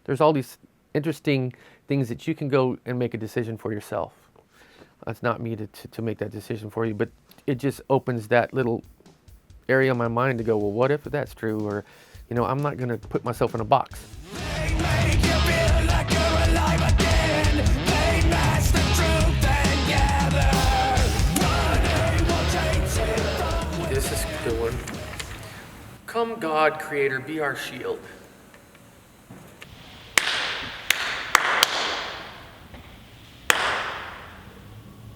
There's all these interesting things that you can go and make a decision for yourself. It's not me to make that decision for you, but it just opens that little area in my mind to go, well, what if that's true? Or, I'm not going to put myself in a box. This is a good one. Come God, Creator, be our shield.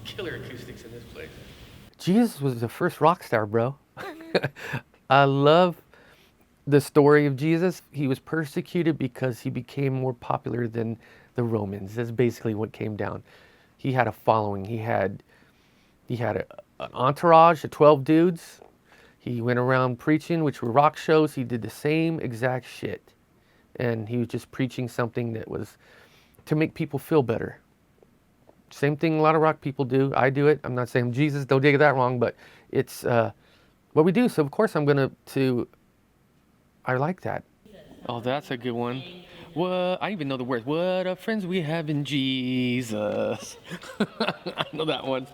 Killer acoustics in this place. Jesus was the first rock star, bro. I love the story of Jesus. He was persecuted because he became more popular than the Romans. That's basically what came down. He had a following. He had an entourage of 12 dudes. He went around preaching, which were rock shows. He did the same exact shit. And he was just preaching something that was to make people feel better. Same thing a lot of rock people do. I do it. I'm not saying Jesus, don't get that wrong, but it's what we do. So of course I'm going to I like that. Oh, that's a good one. What? I even know the words. What a friends we have in Jesus. I know that one.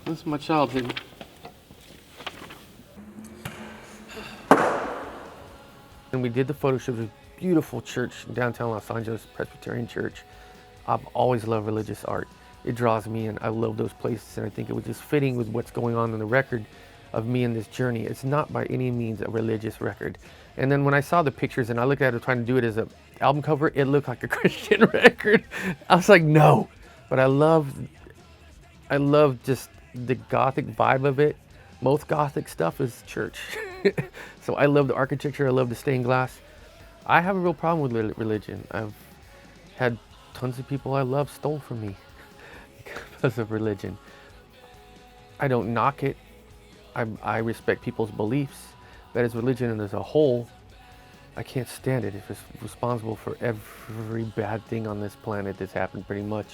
This is my childhood. And we did the photo shoot. It was a beautiful church in downtown Los Angeles, Presbyterian Church. I've always loved religious art. It draws me in. I love those places, and I think it was just fitting with what's going on in the record of me in this journey. It's not by any means a religious record. And then when I saw the pictures and I looked at it trying to do it as an album cover, it looked like a Christian record. I was like, no. But I love just the Gothic vibe of it. Most Gothic stuff is church. So I love the architecture. I love the stained glass. I have a real problem with religion. I've had tons of people I love stole from me because of religion. I don't knock it. I respect people's beliefs, but as religion as a whole, I can't stand it. It's responsible for every bad thing on this planet that's happened pretty much.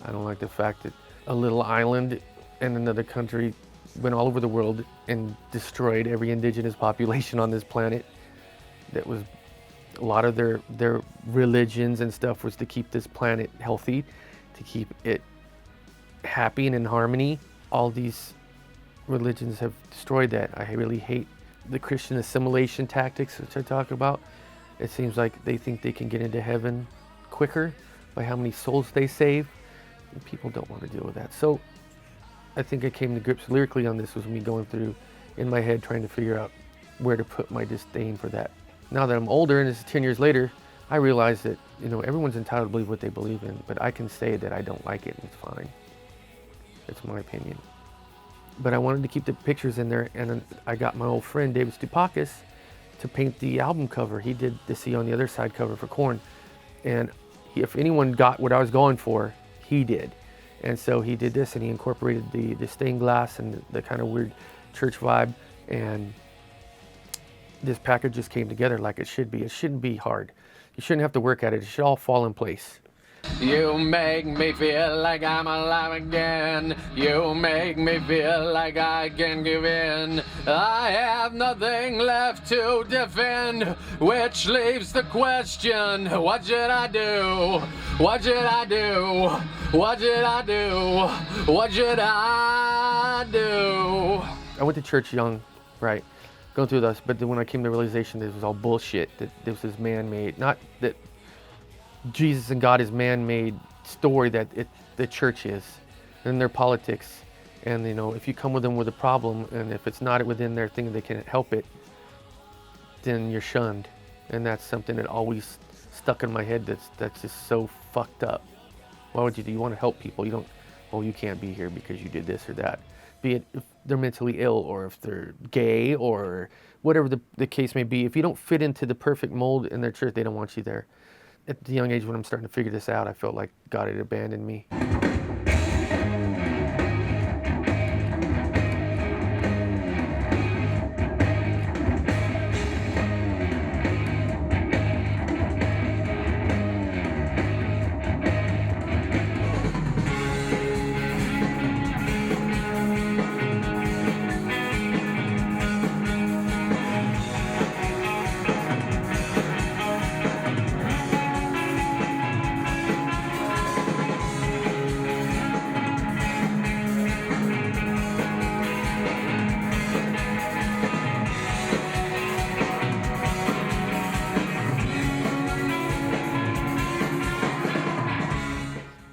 I don't like the fact that a little island in another country went all over the world and destroyed every indigenous population on this planet. That was a lot of their religions and stuff was to keep this planet healthy, to keep it happy and in harmony. All these religions have destroyed that. I really hate the Christian assimilation tactics, which I talk about. It seems like they think they can get into heaven quicker by how many souls they save. And people don't want to deal with that. So I think I came to grips lyrically on this was me going through in my head trying to figure out where to put my disdain for that. Now that I'm older and this is 10 years later, I realize that, everyone's entitled to believe what they believe in, but I can say that I don't like it and it's fine. It's my opinion. But I wanted to keep the pictures in there, and I got my old friend David Stupakis to paint the album cover. He did the See on the Other Side cover for Korn. And if anyone got what I was going for, he did. And so he did this, and he incorporated the stained glass and the kind of weird church vibe. And this package just came together like it should be. It shouldn't be hard. You shouldn't have to work at it. It should all fall in place. You make me feel like I'm alive again. You make me feel like I can give in. I have nothing left to defend, which leaves the question, what should I do? What should I do? What should I do? What should I do? I went to church young, right? Going through this, but then when I came to the realization that it was all bullshit, that this was man-made, not that Jesus and God is man-made story that the church is, and their politics. And if you come with them with a problem, and if it's not within their thing, they can't help it, then you're shunned. And that's something that always stuck in my head. That's just so fucked up. Why would you do? You want to help people. You don't. Oh, you can't be here because you did this or that. Be it if they're mentally ill or if they're gay or whatever the case may be. If you don't fit into the perfect mold in their church, they don't want you there. At the young age when I'm starting to figure this out, I felt like God had abandoned me.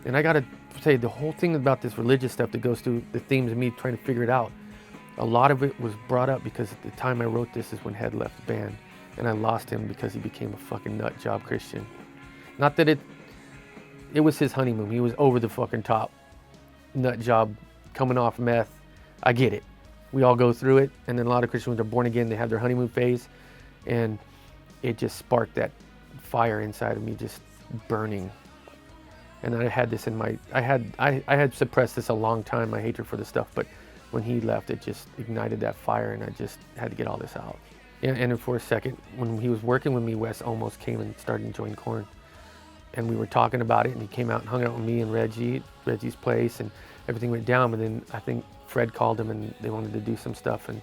And I gotta say, the whole thing about this religious stuff that goes through the themes of me trying to figure it out, a lot of it was brought up because at the time I wrote this is when Head left the band. And I lost him because he became a fucking nut job Christian. Not that it was his honeymoon. He was over the fucking top. Nut job, coming off meth. I get it. We all go through it. And then a lot of Christians, when they're born again, they have their honeymoon phase. And it just sparked that fire inside of me, just burning. And I had this in my, I had suppressed this a long time, my hatred for this stuff. But when he left, it just ignited that fire, and I just had to get all this out. And then for a second, when he was working with me, Wes almost came and started enjoying Korn. And we were talking about it, and he came out and hung out with me and Reggie at Reggie's place, and everything went down. But then I think Fred called him, and they wanted to do some stuff, and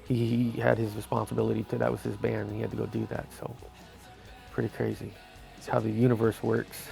he had his responsibility that was his band, and he had to go do that. So pretty crazy. It's how the universe works.